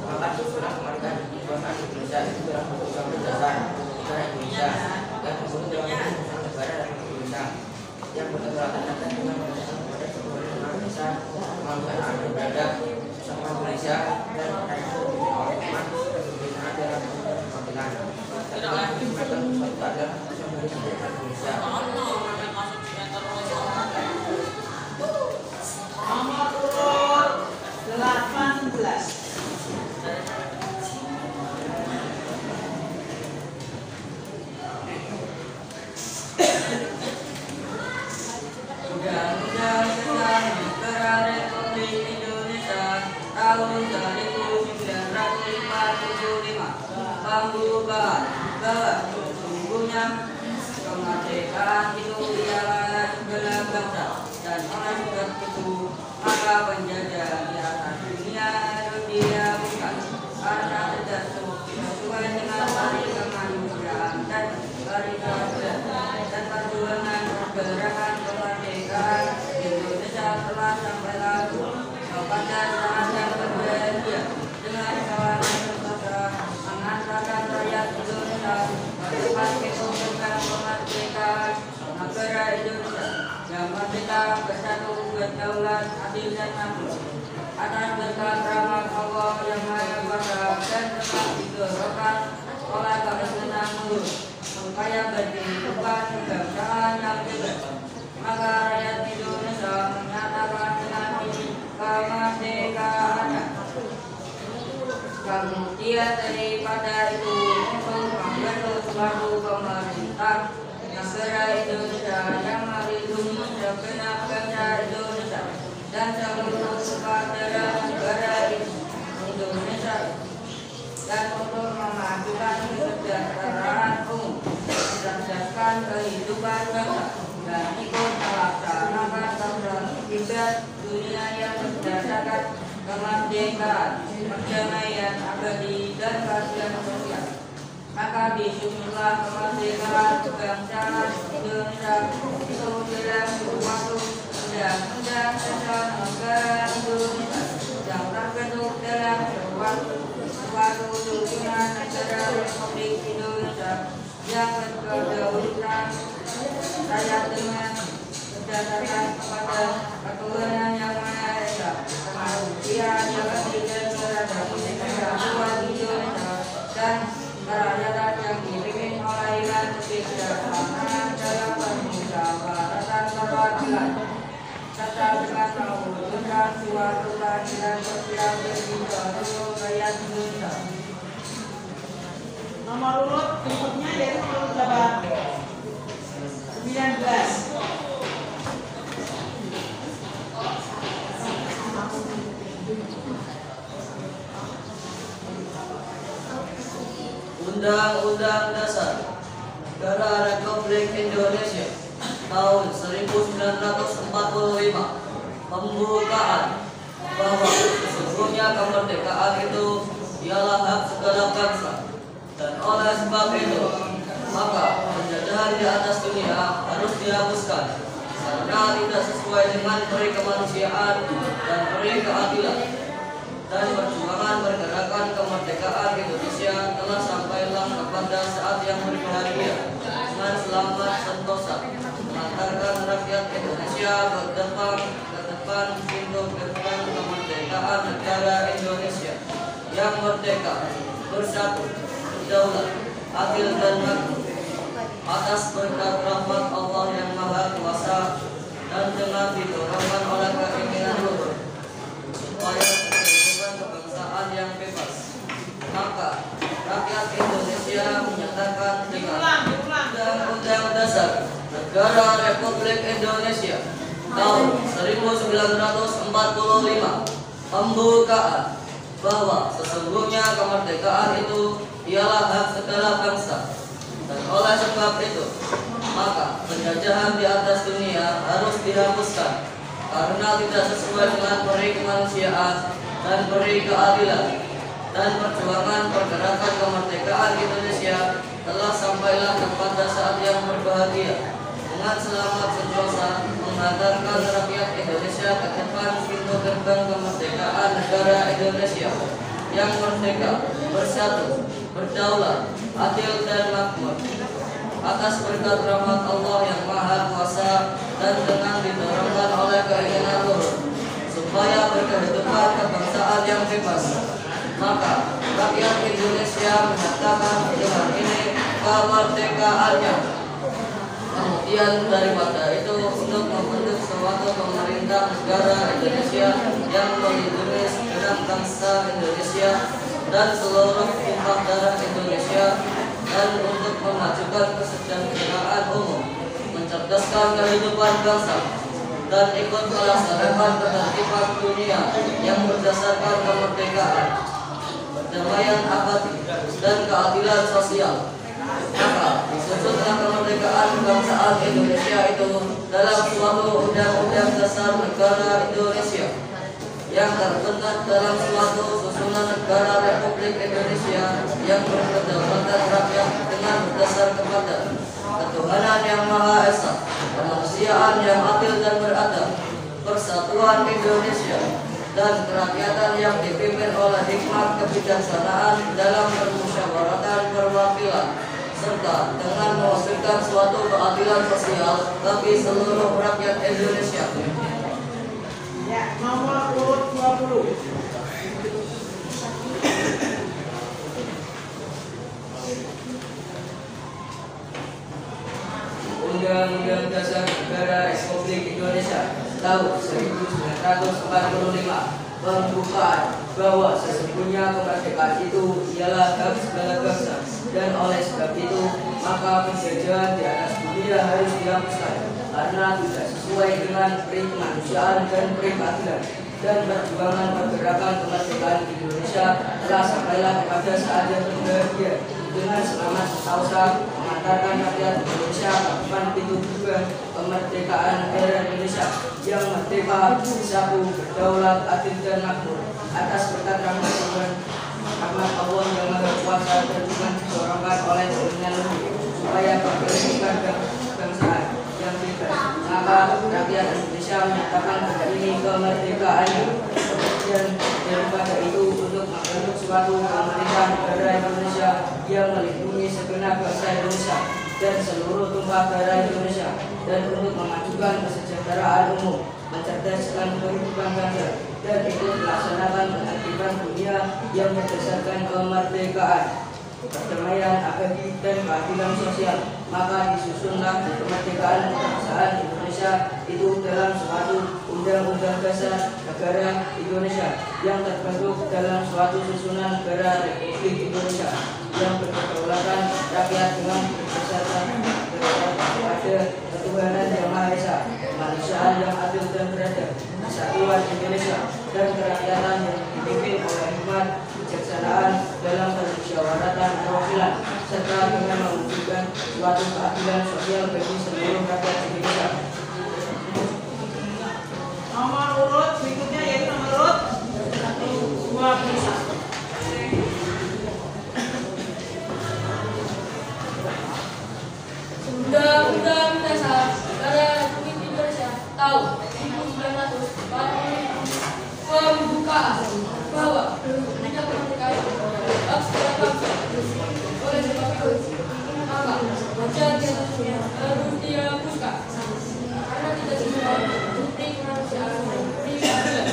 Maka susunan kemerdekaan diperjuangkan Indonesia itu dalam undang-undang dasar negara Indonesia dan kemudian dalam undang-undang negara Republik Indonesia yang berkedaulatan dan dengan berdasarkan kepada seluruh Indonesia kemanusiaan adil beradab bersama Indonesia dan rakyat oleh umat pembinaan dalam keadilan dan dengan suatu keadilan bersama Indonesia. Nomor urut 18. Undang-Undang Dasar Negara Republik Indonesia tahun 1945 pembukaan bahwa sesungguhnya kemerdekaan itu ialah segala bangsa dan oleh sebab itu maka penjajah di atas dunia harus dihapuskan karena tidak sesuai dengan hari kemanusiaan dan hari keadilan dan perjuangan pergerakan kemerdekaan Indonesia telah sampai lalu kepada saat yang berbeda dengan kawasan bersama mengatakan rakyat Indonesia dapat mengumumkan kemerdekaan negara Indonesia yang merdeka, bersatu, berdaulat, adil dan makmur atas berkat rahmat Allah yang Maha Kuasa dan telah digerakkan oleh kebesaran Nurul supaya berkehidupan kebangsaan yang bebas. Maka rakyat Indonesia menyatakan dengan ini kemerdekaannya. Kemudian daripada itu untuk membentuk suatu pemerintah negara Indonesia yang melindungi segenap bangsa Indonesia dan seluruh kepada negara Indonesia dan untuk memajukan kesejahteraan umum berdasarkan kehidupan bangsa dan ikut melaksanakan ketertiban dunia yang berdasarkan kemerdekaan, perdamaian abadi dan keadilan sosial. Maka disinilah kemerdekaan kebangsaan Indonesia itu dalam suatu undang-undang dasar negara Indonesia yang terbentuk dalam suatu susunan negara Republik Indonesia yang berkedaulatan rakyat dengan berdasarkan kepada ketuhanan yang Maha Esa, kemanusiaan yang adil dan beradab, persatuan Indonesia dan kerakyatan yang dipimpin oleh hikmat kebijaksanaan dalam permusyawaratan perwakilan serta dengan mewujudkan suatu keadilan sosial bagi seluruh rakyat Indonesia. Nomor urut berikutnya yaitu 19. Undang-Undang Dasar Negara Republik Indonesia tahun 1945 Pembukaan bahwa sesungguhnya kemerdekaan itu ialah hak segala bangsa, dan oleh sebab itu maka penjajahan di atas dunia harus dihapuskan karena tidak sesuai dengan peri kemanusiaan dan peri keadilan. Dan perjuangan pergerakan kemerdekaan Indonesia telah sampailah kepada saat yang berbahagia dengan selamat sentosa, mengantarkan rakyat Indonesia ke depan pintu gerbang kemerdekaan negara Indonesia yang merdeka, bersatu, berdaulat, adil dan makmur, atas berkat rahmat Allah yang Maha Kuasa dan dengan didorongkan oleh keinginan luhur supaya kebangsaan yang bebas, maka rakyat Indonesia menyatakan dengan Undang-Undang Dasar Negara Republik Indonesia tahun 1945 pembukaan bahwa sesungguhnya kemerdekaan itu ialah hak segala bangsa, dan oleh sebab itu maka penjajahan di atas dunia harus dihapuskan karena tidak sesuai dengan peri kemanusiaan dan peri keadilan. Dan perjuangan pergerakan kemerdekaan Indonesia telah sampailah kepada saat yang berbahagia dengan selamat sentosa, mengantarkan rakyat Indonesia ke depan pintu gerbang kemerdekaan negara Indonesia yang merdeka, bersatu, berdaulat, adil dan makmur, atas berkat rahmat Allah yang Maha Kuasa dan dengan didorongkan oleh keinginan luhur supaya berkehidupan kebangsaan yang bebas, maka rakyat Indonesia menyatakan dengan ini kemerdekaannya. Kemudian daripada itu untuk membentuk suatu pemerintah negara Indonesia yang melindungi segenap bangsa Indonesia dan seluruh tumpah darah Indonesia, dan untuk memajukan kesejahteraan umum, mencerdaskan kehidupan bangsa, dan ikut melaksanakan ketertiban dunia yang berdasarkan kemerdekaan, perdamaian abadi, dan keadilan sosial. Maka disebutlah kemerdekaan kebangsaan Indonesia itu dalam suatu Undang-Undang Dasar Negara Indonesia yang terbentuk dalam suatu susunan negara Republik Indonesia yang berkedaulatan rakyat dengan berdasar kepada ketuhanan yang Maha Esa, kemanusiaan yang adil dan beradab, persatuan Indonesia, dan kerakyatan yang dipimpin oleh hikmat kebijaksanaan dalam permusyawaratan perwakilan, serta dengan mewujudkan suatu keadilan sosial bagi seluruh rakyat Indonesia. Ya, nomor urut 20. Undang-Undang Dasar Negara Republik Indonesia tahun 1945 membuka bahwa sesungguhnya kemerdekaan itu ialah hak segala bangsa, dan oleh sebab itu maka penjajahan di atas dunia harus dihapuskan karena tidak sesuai dengan peri kemanusiaan dan peri keadilan. Dan perjuangan pergerakan kemerdekaan Indonesia telah sampailah kepada saat yang berbahagia dengan selamat sentosa, mengantarkan rakyat Indonesia ke depan pintu gerbang kemerdekaan negara Indonesia yang merdeka, bersatu, berdaulat, adil dan makmur, atas berkat rahmat Allah yang Maha Kuasa dan dengan didorongkan oleh keinginan luhur supaya berkehidupan kebangsaan yang bebas, maka rakyat Indonesia menyatakan pada ini kemerdekaannya. Kemudian daripada itu untuk membentuk suatu pemerintahan negara Indonesia yang melindungi segenap bangsa Indonesia dan seluruh tumpah darah Indonesia, dan untuk memajukan kesejahteraan umum, mencerdaskan kehidupan bangsa, dan ikut melaksanakan ketertiban dunia yang berdasarkan kemerdekaan, perdamaian abadi dan keadilan sosial. Maka disusunlah kemerdekaan kebangsaan Indonesia itu dalam suatu Undang-Undang Dasar Negara Indonesia yang terbentuk dalam suatu susunan negara Republik Indonesia yang berkedaulatan rakyat dengan berdasarkan pada ketuhanan yang Maha Esa, kemanusiaan yang adil dan beradab, persatuan Indonesia, dan kerakyatan yang dipimpin oleh hikmat kebijaksanaan dalam permusyawaratan perwakilan, serta dengan mewujudkan suatu keadilan sosial bagi seluruh rakyat Indonesia. Nomor kemerdekaan bahwa Indonesia kemerdekaan hak segala bangsa. Oleh sebab itu, maka wajah di atas dunia harus dihapuskan karena tidak sesuai bukti kemanusiaan bukti keadilan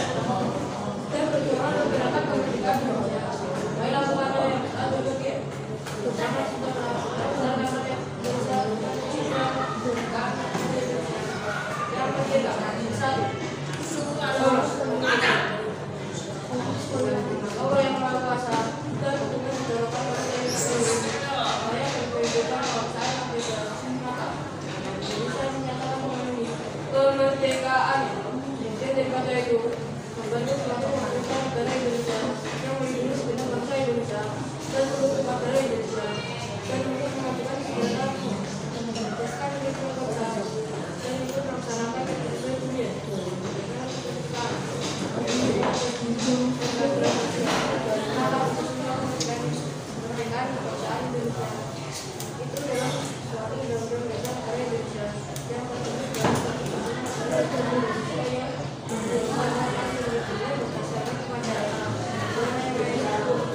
dan perjuangan pergerakan kemerdekaan Indonesia. Baiklah kepada atau bagian bersama saudara Indonesia kemerdekaan yang merdeka. Satu, Allah yang Maha Kuasa dan dengan mendorongkan saya kemerdekaan bangsa yang beda, maka Indonesia menyatakan memenuhi kemerdekaan. Dan daripada itu membantu selalu menghadirkan negara Indonesia yang melindungi segenap bangsa Indonesia dan seluruh umat negara Indonesia dan untuk memajukan segala menjelaskan lingkungan bangsa dan untuk melaksanakan kehidupan dunia. Kemerdekaan kebangsaan Indonesia itu adalah suatu undang-undang dasar negara Indonesia yang tertulis dalam Undang-Undang Indonesia yang berdasarkan kepada Nomor 22.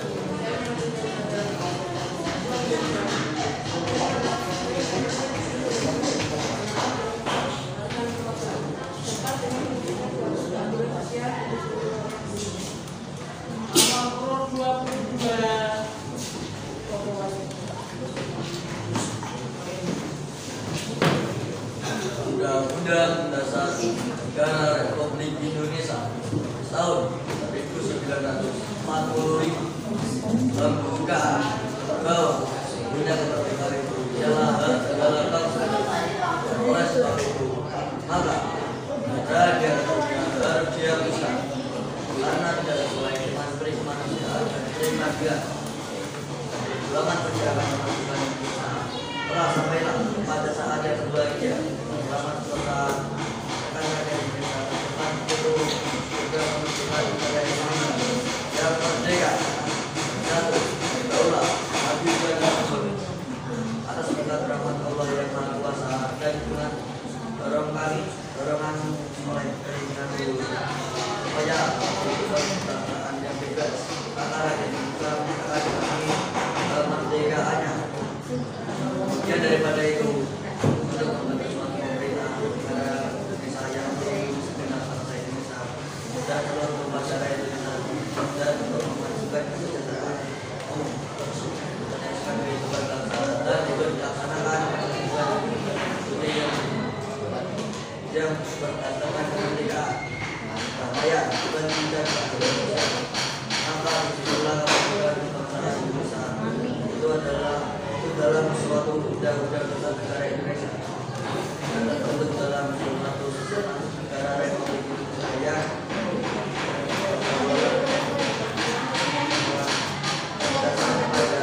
Undang-Undang Dasar Negara Republik Indonesia tahun 1945 membuka bahwa punya kemerdekaan itu ialah hak segala bangsa. Oleh sebab itu, maka negara di atas dunia harus dihapuskan karena tidak sesuai dengan prinsip kemanusiaan dan keadilan. Perjuangan pergerakan kemajuan Indonesia telah sampailah pada saat yang berbahagia. Selamat selesai karena Indonesia telah itu juga menunjukkan negara Indonesia yang merdeka. Satu, daulah, adil dan makmur. Atas berkat rahmat Allah yang Maha Kuasa dan dengan dorongan oleh keinginan dulu supaya kebangsaan yang bebas antara juga akan kami kemerdekaannya. Kemudian daripada itu untuk membantu suatu pemerintah negara Indonesia yang segenap bangsa Indonesia dan seluruh masyarakat Indonesia dan untuk memajukan kesejahteraan umum, menyaksikan kehidupan bangsa dan juga dilaksanakan yang berdasarkan kemerdekaan, perdamaian, bagi dan Indonesia. Maka disitulah kemerdekaan kebangsaan Indonesia itu dalam suatu undang-undang dasar negara Indonesia dan terbentuk dalam suatu negara Republik Indonesia yang berdasarkan pada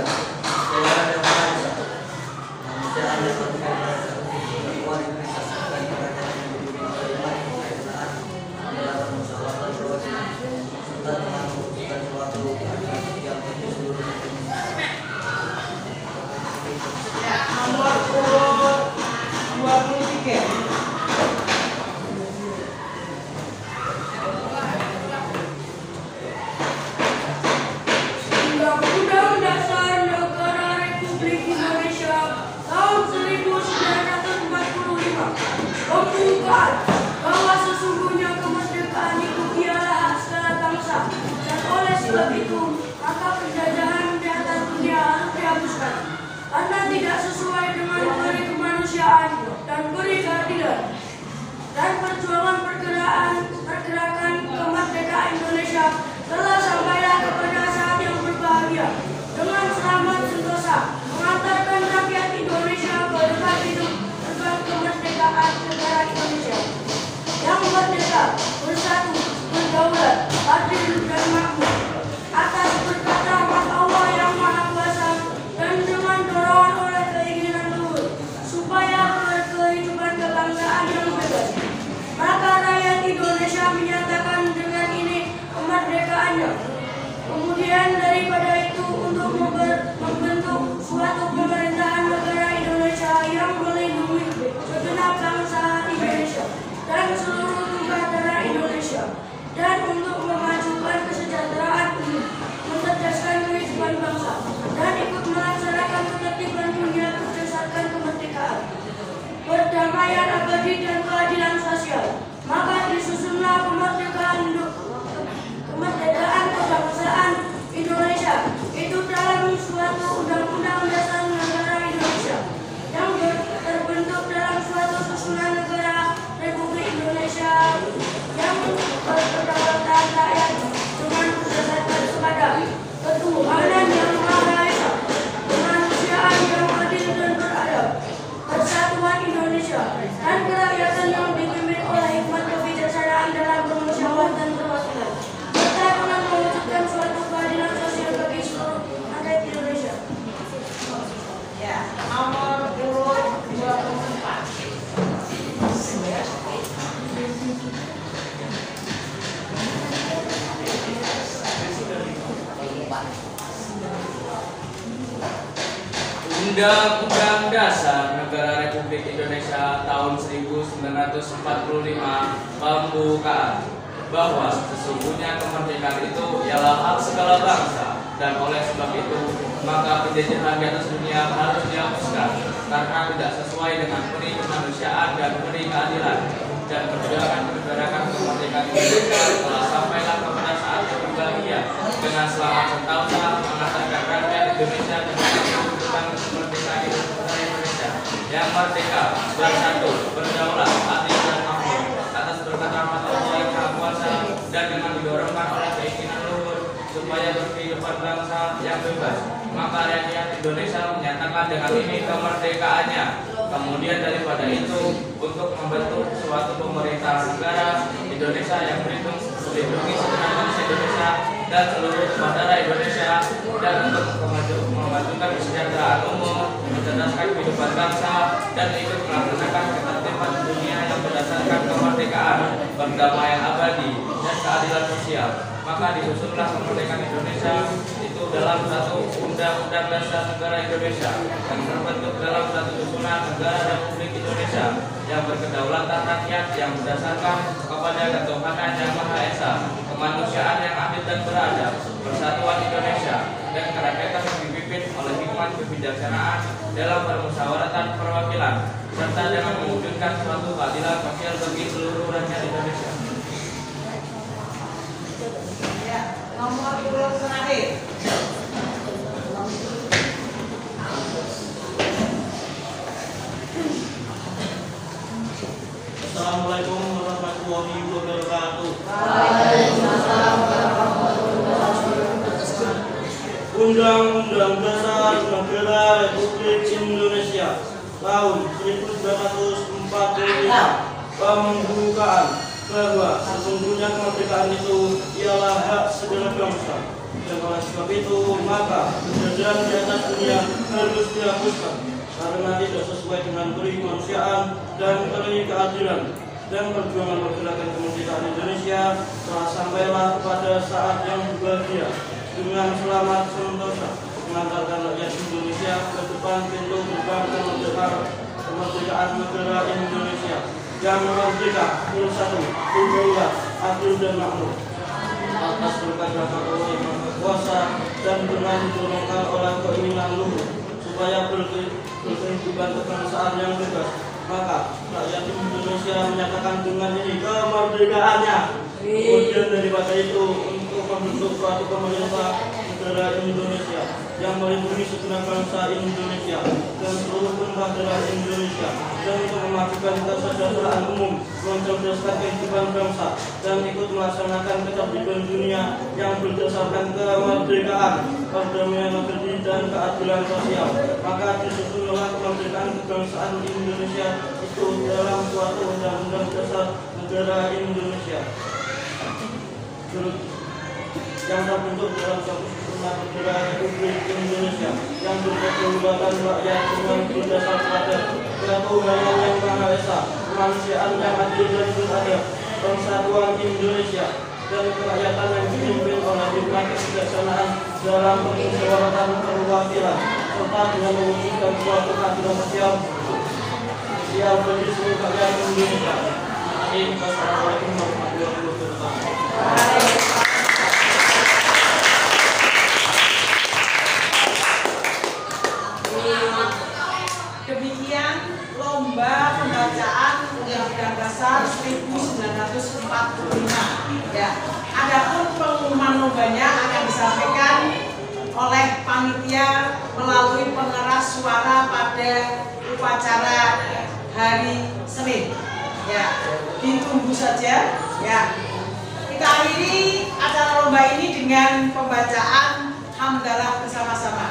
negara yang bangsa, kemanusiaan yang berdasarkan semua Indonesia dan negara yang diberikan kemerdekaan adalah musyawarah berwajib serta telah mewujudkan suatu keadilan yang bagi seluruh Indonesia. Ya, nomor urut 23. Undang-Undang Dasar Negara Republik Indonesia tahun 1945 membuka bahwa sesungguhnya kemerdekaan itu ialah hak segala bangsa dan oleh sebab itu maka penjajahan di atas dunia harus dihapuskan karena tidak sesuai dengan peri kemanusiaan dan peri keadilan dan perjuangan pergerakan kemerdekaan Indonesia telah sampailah kepada saat yang berbahagia dengan selamat sentosa mengantarkan rakyat Indonesia ke tempat hidup terbang kemerdekaan negara Indonesia yang merdeka, bersatu, berdaulat, adil dan makmur atas berkat rahmat Allah yang Maha Kuasa dan dengan dorongan oleh keinginan luhur supaya berkehidupan kebangsaan yang bebas. Maka rakyat Indonesia menyatakan dengan ini kemerdekaannya. Kemudian daripada itu untuk membentuk suatu pemerintahan negara Indonesia yang melindungi segenap bangsa Indonesia dan seluruh negara Indonesia dan untuk memajukan Undang-Undang Dasar Negara Republik Indonesia tahun 1945 pembukaan bahwa sesungguhnya kemerdekaan itu ialah hak segala bangsa, dan oleh sebab itu maka penjajahan di atas dunia harus dihapuskan karena tidak sesuai dengan peri kemanusiaan dan peri keadilan, dan perjuangan kemerdekaan Indonesia telah sampailah kepada saat yang berbahagia dengan selamat sentosa mengantarkan rakyat Indonesia dengan tentang kemerdekaan Indonesia yang merdeka, bersatu, berdaulat, adil dan makmur atas berkat rahmat Allah yang Maha Kuasa, dan dengan didorongkan oleh keinginan luhur supaya berkehidupan bangsa yang bebas, maka rakyat Indonesia menyatakan dengan ini kemerdekaannya. Kemudian daripada itu, untuk membentuk suatu pemerintahan negara Indonesia yang melindungi segenap bangsa Indonesia dan seluruh saudara Indonesia, dan untuk memajukan kesejahteraan umum, mencerdaskan kehidupan bangsa, dan ikut melaksanakan ketertiban dunia yang berdasarkan kemerdekaan, perdamaian abadi, dan keadilan sosial. Maka disusunlah kemerdekaan Indonesia itu dalam satu Undang-Undang Dasar Negara Indonesia yang terbentuk dalam satu susunan negara Republik Indonesia yang berkedaulatan rakyat yang berdasarkan kepada ketuhanan yang Maha Esa, kemanusiaan yang adil dan beradab, persatuan Indonesia, dan kerakyatan yang dipimpin oleh hikmat kebijaksanaan dalam permusyawaratan perwakilan, serta dengan mewujudkan suatu keadilan sosial bagi seluruh rakyat Indonesia. Ya, nomor urut terakhir. Assalamualaikum warahmatullahi wabarakatuh. Undang-Undang Dasar Negara Republik Indonesia tahun 1945 pembukaan bahwa sesungguhnya kemerdekaan itu ialah hak segenap bangsa, dan oleh sebab itu maka penjajahan di atas dunia harus dihapuskan karena tidak sesuai dengan peri kemanusiaan dan peri keadilan, dan perjuangan pergerakan kemerdekaan Indonesia telah sampailah kepada saat yang berbahagia dengan selamat sentosa mengantarkan rakyat Indonesia ke depan pintu gerbang kemerdekaan negara Indonesia yang merdeka, bersatu, berdaulat, adil dan makmur atas berkat rahmat Allah yang Maha Kuasa, dan dengan didorongkan oleh keinginan luhur supaya berkehidupan kebangsaan yang bebas, maka rakyat Indonesia menyatakan dengan ini kemerdekaannya. Kemudian daripada itu, untuk membentuk suatu pemerintah negara Indonesia yang melindungi segenap bangsa Indonesia dan seluruh tumpah darah Indonesia, dan untuk memajukan kesejahteraan umum, mencerdaskan kehidupan bangsa, dan ikut melaksanakan ketertiban dunia yang berdasarkan kemerdekaan, perdamaian abadi, dan keadilan sosial. Maka disusunlah kemerdekaan kebangsaan Indonesia itu dalam suatu Undang-Undang Dasar Negara Indonesia yang terbentuk dalam suatu susunan negara Republik Indonesia yang berkedaulatan rakyat dengan berdasar pada ketuhanan yang Maha Esa, kemanusiaan yang adil dan beradab, persatuan Indonesia, dan kerakyatan yang dipimpin oleh hikmat kebijaksanaan dalam permusyawaratan perwakilan, serta dengan mewujudkan suatu keadilan sosial bagi seluruh rakyat Indonesia. Wassalamualaikum warahmatullahi wabarakatuh. Demikian lomba pembacaan Undang-Undang Dasar 1945. Ya, adapun pengumuman lombanya akan disampaikan oleh panitia melalui pengeras suara pada upacara hari Senin. Ya, ditunggu saja. Ya, kita akhiri acara lomba ini dengan pembacaan hamdalah bersama-sama.